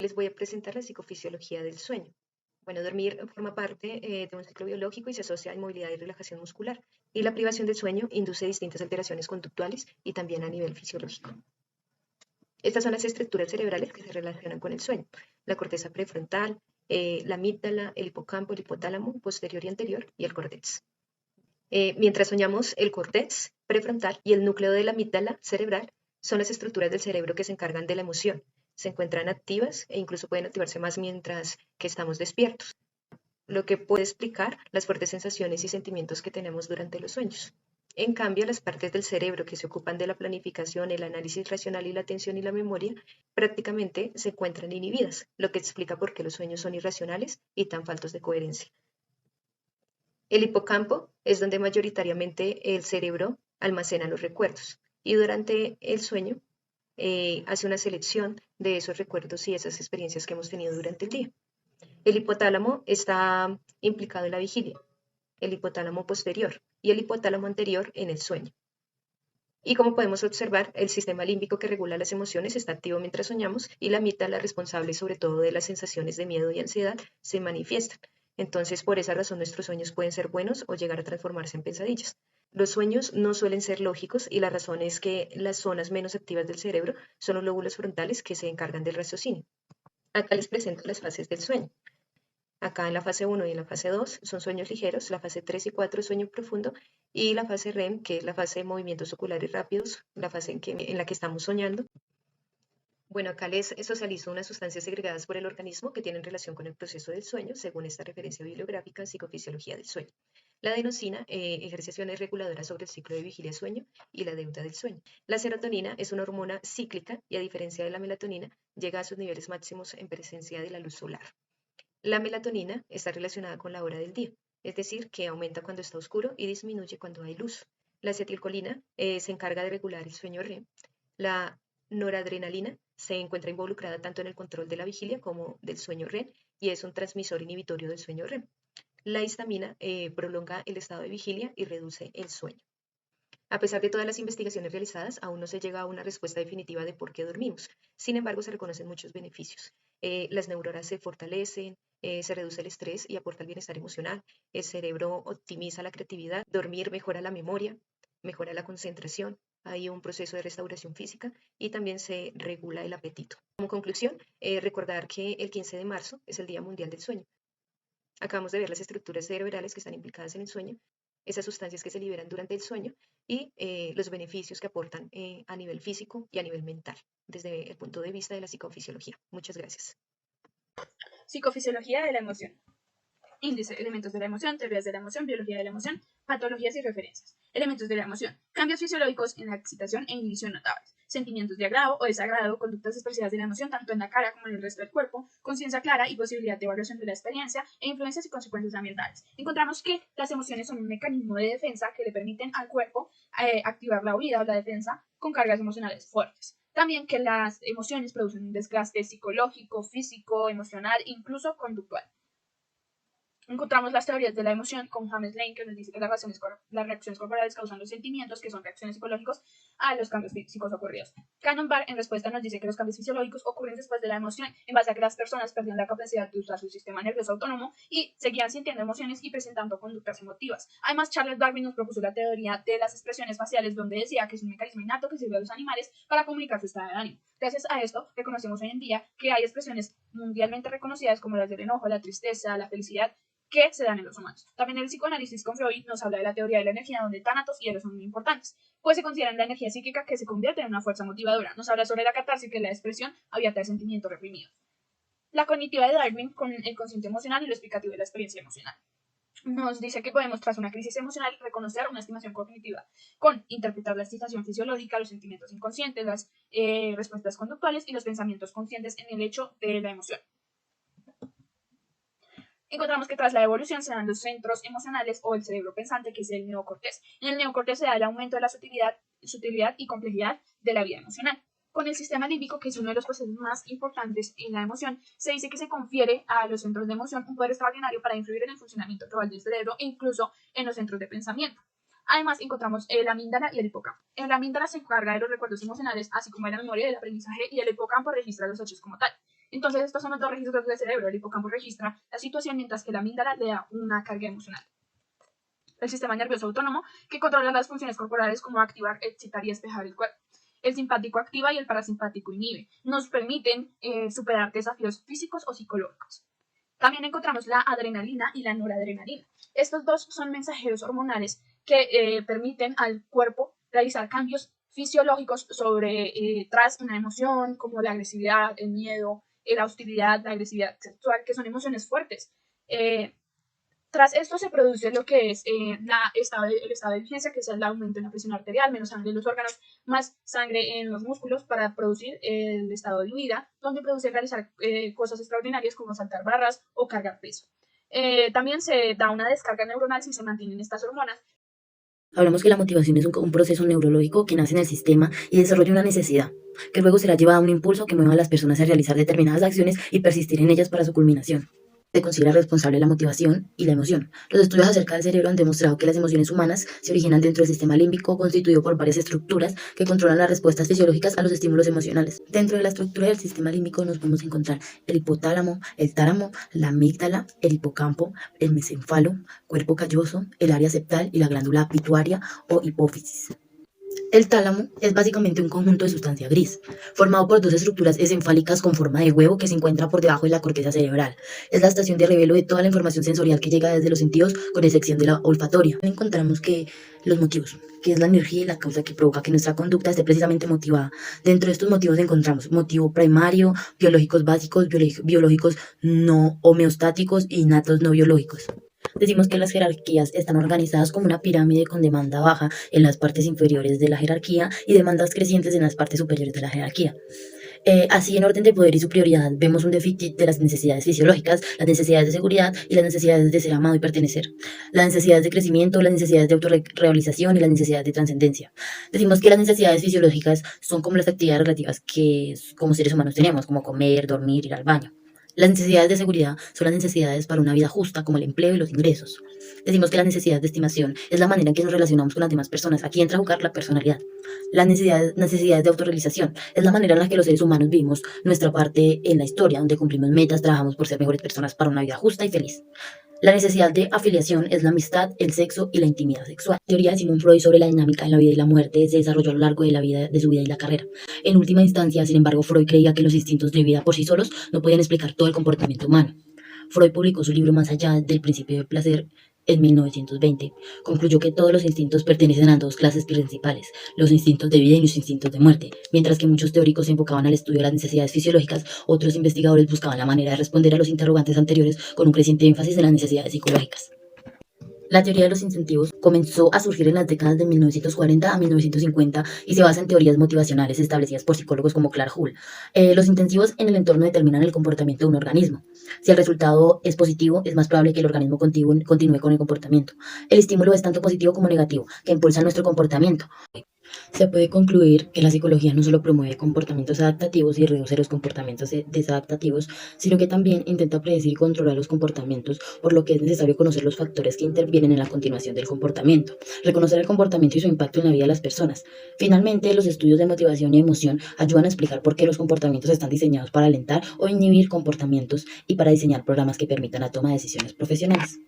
Les voy a presentar la psicofisiología del sueño. Bueno, dormir forma parte de un ciclo biológico y se asocia a inmovilidad y relajación muscular. Y la privación del sueño induce distintas alteraciones conductuales y también a nivel fisiológico. Estas son las estructuras cerebrales que se relacionan con el sueño. La corteza prefrontal, la amígdala, el hipocampo, el hipotálamo, posterior y anterior, y el córtex. Mientras soñamos, el córtex prefrontal y el núcleo de la amígdala cerebral son las estructuras del cerebro que se encargan de la emoción. Se encuentran activas e incluso pueden activarse más mientras que estamos despiertos, lo que puede explicar las fuertes sensaciones y sentimientos que tenemos durante los sueños. En cambio, las partes del cerebro que se ocupan de la planificación, el análisis racional y la atención y la memoria prácticamente se encuentran inhibidas, lo que explica por qué los sueños son irracionales y tan faltos de coherencia. El hipocampo es donde mayoritariamente el cerebro almacena los recuerdos y durante el sueño hace una selección de esos recuerdos y esas experiencias que hemos tenido durante el día. El hipotálamo está implicado en la vigilia, el hipotálamo posterior y el hipotálamo anterior en el sueño. Y como podemos observar, el sistema límbico que regula las emociones está activo mientras soñamos y la amígdala responsable sobre todo de las sensaciones de miedo y ansiedad se manifiestan. Entonces, por esa razón, nuestros sueños pueden ser buenos o llegar a transformarse en pesadillas. Los sueños no suelen ser lógicos y la razón es que las zonas menos activas del cerebro son los lóbulos frontales que se encargan del raciocinio. Acá les presento las fases del sueño. Acá en la fase 1 y en la fase 2 son sueños ligeros, la fase 3 y 4 es sueño profundo y la fase REM, que es la fase de movimientos oculares rápidos, la fase en la que estamos soñando. Bueno, acá les socializo unas sustancias segregadas por el organismo que tienen relación con el proceso del sueño, según esta referencia bibliográfica en psicofisiología del sueño. La adenosina ejerce acciones reguladoras sobre el ciclo de vigilia-sueño y la deuda del sueño. La serotonina es una hormona cíclica y a diferencia de la melatonina, llega a sus niveles máximos en presencia de la luz solar. La melatonina está relacionada con la hora del día, es decir, que aumenta cuando está oscuro y disminuye cuando hay luz. La acetilcolina se encarga de regular el sueño REM. La noradrenalina se encuentra involucrada tanto en el control de la vigilia como del sueño REM y es un transmisor inhibitorio del sueño REM. La histamina prolonga el estado de vigilia y reduce el sueño. A pesar de todas las investigaciones realizadas, aún no se llega a una respuesta definitiva de por qué dormimos. Sin embargo, se reconocen muchos beneficios. Las neuronas se fortalecen, se reduce el estrés y aporta el bienestar emocional. El cerebro optimiza la creatividad, dormir mejora la memoria, mejora la concentración. Hay un proceso de restauración física y también se regula el apetito. Como conclusión, recordar que el 15 de marzo es el Día Mundial del Sueño. Acabamos de ver las estructuras cerebrales que están implicadas en el sueño, esas sustancias que se liberan durante el sueño y los beneficios que aportan a nivel físico y a nivel mental, desde el punto de vista de la psicofisiología. Muchas gracias. Psicofisiología de la emoción. Índice, elementos de la emoción, teorías de la emoción, biología de la emoción, patologías y referencias. Elementos de la emoción. Cambios fisiológicos en la excitación e inhibición notables. Sentimientos de agrado o desagrado, conductas expresivas de la emoción tanto en la cara como en el resto del cuerpo, conciencia clara y posibilidad de evaluación de la experiencia e influencias y consecuencias ambientales. Encontramos que las emociones son un mecanismo de defensa que le permiten al cuerpo activar la huida o la defensa con cargas emocionales fuertes. También que las emociones producen un desgaste psicológico, físico, emocional, incluso conductual. Encontramos las teorías de la emoción con James Lane, que nos dice que las reacciones corporales causan los sentimientos, que son reacciones psicológicas, a los cambios físicos ocurridos. Cannon Barr, en respuesta, nos dice que los cambios fisiológicos ocurren después de la emoción, en base a que las personas perdían la capacidad de usar su sistema nervioso autónomo y seguían sintiendo emociones y presentando conductas emotivas. Además, Charles Darwin nos propuso la teoría de las expresiones faciales, donde decía que es un mecanismo innato que sirve a los animales para comunicar su estado de ánimo. Gracias a esto, reconocemos hoy en día que hay expresiones mundialmente reconocidas como las del enojo, la tristeza, la felicidad, que se dan en los humanos. También el psicoanálisis con Freud nos habla de la teoría de la energía, donde tánatos y eros son muy importantes, pues se consideran la energía psíquica que se convierte en una fuerza motivadora. Nos habla sobre la catarsis, que es la expresión abierta de sentimientos reprimidos. La cognitiva de Darwin con el consciente emocional y lo explicativo de la experiencia emocional. Nos dice que podemos, tras una crisis emocional, reconocer una estimación cognitiva con interpretar la excitación fisiológica, los sentimientos inconscientes, las respuestas conductuales y los pensamientos conscientes en el hecho de la emoción. Encontramos que tras la evolución se dan los centros emocionales o el cerebro pensante, que es el neocortés. En el neocortés se da el aumento de la sutilidad y complejidad de la vida emocional. Con el sistema límbico, que es uno de los procesos más importantes en la emoción, se dice que se confiere a los centros de emoción un poder extraordinario para influir en el funcionamiento global del cerebro e incluso en los centros de pensamiento. Además, encontramos la amígdala y el hipocampo. La amígdala se encarga de los recuerdos emocionales, así como de la memoria del aprendizaje, y el hipocampo registra los hechos como tal. Entonces, estos son los dos registros del cerebro. El hipocampo registra la situación mientras que la amígdala le da una carga emocional. El sistema nervioso autónomo, que controla las funciones corporales como activar, excitar y despejar el cuerpo. El simpático activa y el parasimpático inhibe. Nos permiten superar desafíos físicos o psicológicos. También encontramos la adrenalina y la noradrenalina. Estos dos son mensajeros hormonales que permiten al cuerpo realizar cambios fisiológicos tras una emoción como la agresividad, el miedo, la hostilidad, la agresividad sexual, que son emociones fuertes. Tras esto se produce lo que es el estado de vigencia, que es el aumento en la presión arterial, menos sangre en los órganos, más sangre en los músculos para producir el estado de huida, donde produce realizar cosas extraordinarias como saltar barras o cargar peso. También se da una descarga neuronal si se mantienen estas hormonas. Hablamos que la motivación es un proceso neurológico que nace en el sistema y desarrolla una necesidad, que luego será llevada a un impulso que mueva a las personas a realizar determinadas acciones y persistir en ellas para su culminación. Se considera responsable la motivación y la emoción. Los estudios acerca del cerebro han demostrado que las emociones humanas se originan dentro del sistema límbico, constituido por varias estructuras que controlan las respuestas fisiológicas a los estímulos emocionales. Dentro de la estructura del sistema límbico nos podemos encontrar el hipotálamo, el tálamo, la amígdala, el hipocampo, el mesencéfalo, cuerpo calloso, el área septal y la glándula pituitaria o hipófisis. El tálamo es básicamente un conjunto de sustancia gris, formado por dos estructuras encefálicas con forma de huevo que se encuentra por debajo de la corteza cerebral. Es la estación de revelo de toda la información sensorial que llega desde los sentidos, con excepción de la olfatoria. Encontramos que los motivos, que es la energía y la causa que provoca que nuestra conducta esté precisamente motivada. Dentro de estos motivos encontramos motivo primario, biológicos básicos, biológicos no homeostáticos y innatos no biológicos. Decimos que las jerarquías están organizadas como una pirámide con demanda baja en las partes inferiores de la jerarquía y demandas crecientes en las partes superiores de la jerarquía. Así, en orden de poder y superioridad, vemos un déficit de las necesidades fisiológicas, las necesidades de seguridad y las necesidades de ser amado y pertenecer, las necesidades de crecimiento, las necesidades de autorrealización y las necesidades de trascendencia. Decimos que las necesidades fisiológicas son como las actividades relativas que como seres humanos tenemos, como comer, dormir, ir al baño. Las necesidades de seguridad son las necesidades para una vida justa, como el empleo y los ingresos. Decimos que la necesidad de estimación es la manera en que nos relacionamos con las demás personas. Aquí entra a jugar la personalidad. Las necesidades de autorrealización es la manera en la que los seres humanos vivimos nuestra parte en la historia, donde cumplimos metas, trabajamos por ser mejores personas para una vida justa y feliz. La necesidad de afiliación es la amistad, el sexo y la intimidad sexual. La teoría de Sigmund Freud sobre la dinámica de la vida y la muerte se desarrolló a lo largo de su vida y la carrera. En última instancia, sin embargo, Freud creía que los instintos de vida por sí solos no podían explicar todo el comportamiento humano. Freud publicó su libro Más allá del principio del placer en 1920. Concluyó que todos los instintos pertenecen a dos clases principales, los instintos de vida y los instintos de muerte. Mientras que muchos teóricos se enfocaban al estudio de las necesidades fisiológicas, otros investigadores buscaban la manera de responder a los interrogantes anteriores con un creciente énfasis en las necesidades psicológicas. La teoría de los incentivos comenzó a surgir en las décadas de 1940 a 1950 y se basa en teorías motivacionales establecidas por psicólogos como Clark Hull. Los incentivos en el entorno determinan el comportamiento de un organismo. Si el resultado es positivo, es más probable que el organismo continúe con el comportamiento. El estímulo es tanto positivo como negativo, que impulsa nuestro comportamiento. Se puede concluir que la psicología no solo promueve comportamientos adaptativos y reduce los comportamientos desadaptativos, sino que también intenta predecir y controlar los comportamientos, por lo que es necesario conocer los factores que intervienen en la continuación del comportamiento, reconocer el comportamiento y su impacto en la vida de las personas. Finalmente, los estudios de motivación y emoción ayudan a explicar por qué los comportamientos están diseñados para alentar o inhibir comportamientos y para diseñar programas que permitan la toma de decisiones profesionales.